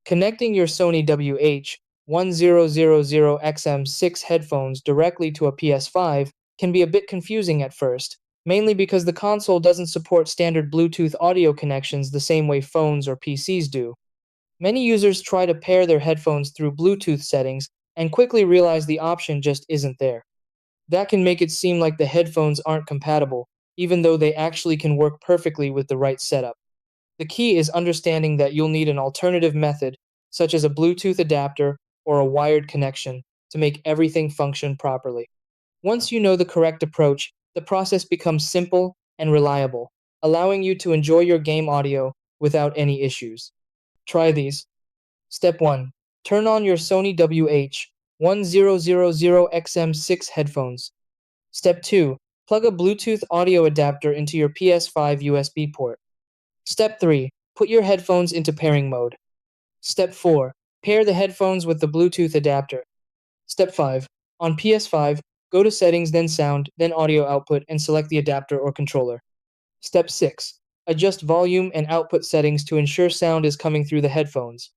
Connecting your Sony WH-1000XM6 headphones directly to a PS5 can be a bit confusing at first, mainly because the console doesn't support standard Bluetooth audio connections the same way phones or PCs do. Many users try to pair their headphones through Bluetooth settings and quickly realize the option just isn't there. That can make it seem like the headphones aren't compatible, even though they actually can work perfectly with the right setup. The key is understanding that you'll need an alternative method, such as a Bluetooth adapter or a wired connection, to make everything function properly. Once you know the correct approach, the process becomes simple and reliable, allowing you to enjoy your game audio without any issues. Try these. Step 1. Turn on your Sony WH-1000XM6 headphones. Step 2. Plug a Bluetooth audio adapter into your PS5 USB port. Step 3. Put your headphones into pairing mode. Step 4. Pair the headphones with the Bluetooth adapter. Step 5. On PS5, go to Settings, then Sound, then Audio Output, and select the adapter or controller. Step 6. Adjust volume and output settings to ensure sound is coming through the headphones.